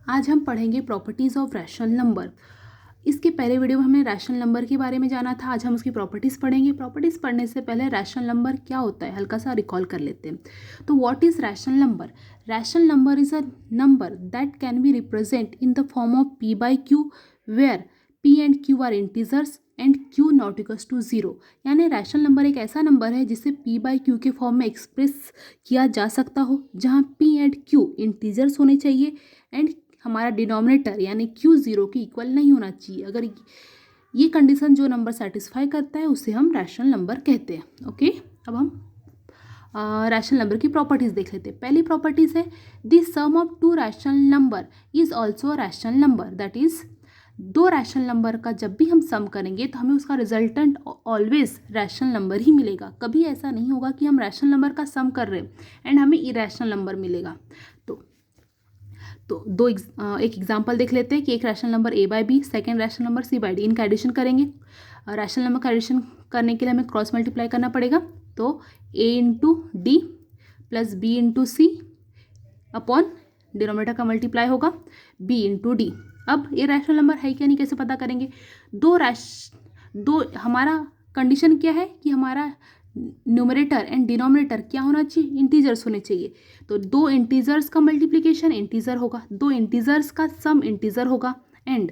आज हम पढ़ेंगे प्रॉपर्टीज़ ऑफ रैशनल नंबर। इसके पहले वीडियो में हमने रैशनल नंबर के बारे में जाना था। आज हम उसकी प्रॉपर्टीज़ पढ़ेंगे। प्रॉपर्टीज़ पढ़ने से पहले रैशनल नंबर क्या होता है हल्का सा रिकॉल कर लेते हैं। तो what is rational number? Rational number is a number that can be represent in the form of p by q where p and q are integers and q not equals to 0। यानी rational number एक ऐसा number है जिसे p by q के form में express किया जा सकता हो, जहाँ p एंड q इंटीजर्स होने चाहिए एंड हमारा डिनोमिनेटर यानी q 0 के इक्वल नहीं होना चाहिए। अगर ये कंडीशन जो नंबर सेटिस्फाई करता है उसे हम रैशनल नंबर कहते हैं। ओके, अब हम रैशनल नंबर की प्रॉपर्टीज़ देख लेते हैं। पहली प्रॉपर्टीज़ है the sum of two rational number is also a rational number. That is दो रैशनल नंबर का जब भी हम सम करेंगे तो हमें उसका रिजल्टेंट ऑलवेज रैशनल नंबर ही मिलेगा। कभी ऐसा नहीं होगा कि हम रैशनल नंबर का सम कर रहे हैं एंड हमें इरैशनल नंबर मिलेगा। तो एक एग्जांपल देख लेते हैं कि एक rational number a by B, second rational number c by d, इनका एडिशन करेंगे। रैशनल नंबर का एडिशन करने के लिए हमें क्रॉस मल्टीप्लाई करना पड़ेगा। तो a into D plus B into C upon denominator का मल्टीप्लाई होगा b इंटू डी। अब ये रैशनल नंबर है क्या नहीं कैसे पता करेंगे? दो हमारा कंडीशन क्या है कि हमारा न्यूमरेटर एंड डिनोमिनेटर क्या होना चाहिए? इंटीजर्स होने चाहिए। तो दो इंटीजर्स का मल्टीप्लिकेशन इंटीजर होगा, दो इंटीजर्स का सम इंटीजर होगा एंड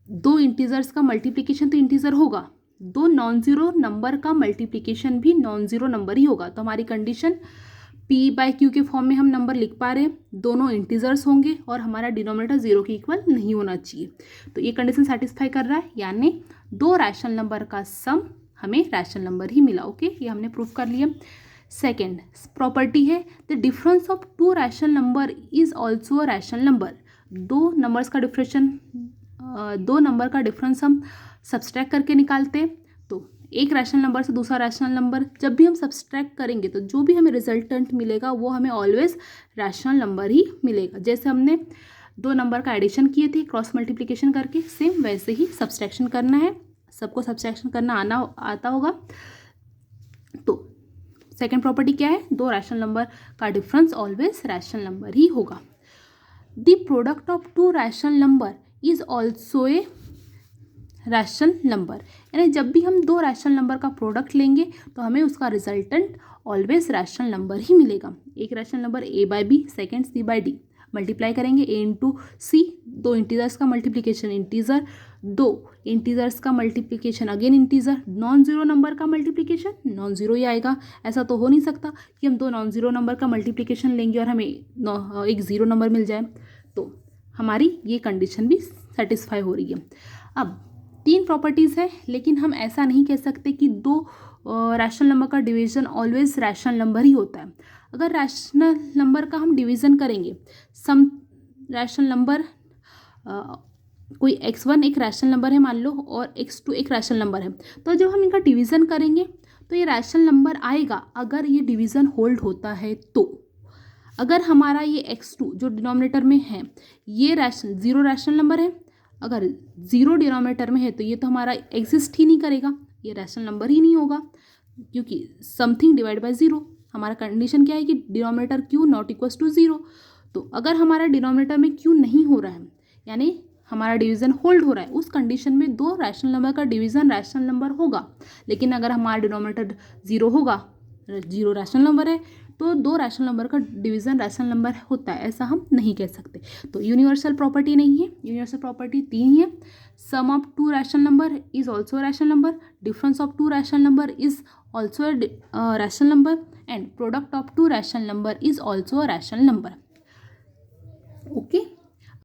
दो इंटीजर्स का मल्टीप्लिकेशन तो इंटीजर होगा, दो नॉन जीरो नंबर का मल्टीप्लिकेशन भी नॉन जीरो नंबर ही होगा। तो हमारी कंडीशन p बाई क्यू के फॉर्म में हम नंबर लिख पा रहे हैं, दोनों इंटीजर्स होंगे और हमारा डिनोमिनेटर जीरो के इक्वल नहीं होना चाहिए। तो ये कंडीशन सेटिस्फाई कर रहा है, यानी दो रैशनल नंबर का सम हमें रैशनल नंबर ही मिला। ओके, ये हमने प्रूफ कर लिया। सेकेंड प्रॉपर्टी है the difference of two rational number is also a rational number. दो नंबर का डिफरेंस हम सब्सट्रैक्ट करके निकालते हैं। तो एक रैशनल नंबर से दूसरा रैशनल नंबर जब भी हम सब्सट्रैक्ट करेंगे तो जो भी हमें रिजल्टेंट मिलेगा वो हमें ऑलवेज रैशनल नंबर ही मिलेगा। जैसे हमने दो नंबर का एडिशन किए थे क्रॉस मल्टीप्लिकेशन करके, सेम वैसे ही सब्सट्रैक्शन करना है। सबको सब्सट्रैक्शन करना आता होगा। तो सेकेंड प्रॉपर्टी क्या है? दो रैशनल नंबर का डिफरेंस ऑलवेज रैशनल नंबर ही होगा। The product of two rational number is also a rational number. यानी जब भी हम दो रैशनल नंबर का प्रोडक्ट लेंगे तो हमें उसका रिजल्टेंट ऑलवेज रैशनल नंबर ही मिलेगा। एक rational number a by B, second c by D, multiply करेंगे a इंटू सी, दो इंटीजर्स का मल्टीप्लिकेशन इंटीजर, दो इंटीजर्स का multiplication again integer, non zero number का मल्टीप्लिकेशन नॉन जीरो ही आएगा। ऐसा तो हो नहीं सकता कि हम दो नॉन जीरो नंबर का मल्टीप्लिकेशन लेंगे और हमें एक ज़ीरो नंबर मिल जाए। तो हमारी ये कंडीशन भी सेटिस्फाई हो रही है। अब तीन प्रॉपर्टीज़ है, लेकिन हम ऐसा नहीं कह सकते कि दो रैशनल नंबर का डिवीजन ऑलवेज रैशनल नंबर ही होता है। अगर रैशनल नंबर का हम डिवीज़न करेंगे, सम रैशनल नंबर कोई x1 एक रैशनल नंबर है मान लो और x2 एक रैशनल नंबर है, तो जब हम इनका डिवीज़न करेंगे तो ये रैशनल नंबर आएगा अगर ये डिवीज़न होल्ड होता है। तो अगर हमारा ये x2 जो डिनोमिनेटर में है ये ज़ीरो रैशनल नंबर है, अगर ज़ीरो डिनोमिनेटर में है तो ये तो हमारा एग्जिस्ट ही नहीं करेगा, ये रैशनल नंबर ही नहीं होगा, क्योंकि समथिंग डिवाइड बाय ज़ीरो। हमारा कंडीशन क्या है कि denominator q not equals to 0। तो अगर हमारा डिनोमिनेटर में q नहीं हो रहा है यानी हमारा डिवीज़न होल्ड हो रहा है, उस कंडीशन में दो रैशनल नंबर का डिवीज़न रैशनल नंबर होगा। लेकिन अगर हमारा डिनोमिनेटर ज़ीरो होगा, जीरो रैशनल नंबर है, तो दो रैशनल नंबर का डिवीज़न रैशनल नंबर होता है, ऐसा हम नहीं कह सकते। तो यूनिवर्सल प्रॉपर्टी नहीं है, यूनिवर्सल प्रॉपर्टी तीन ही है। Sum of two rational number is also rational number, difference of two rational number is also rational number and product of two rational number is also rational number. Okay,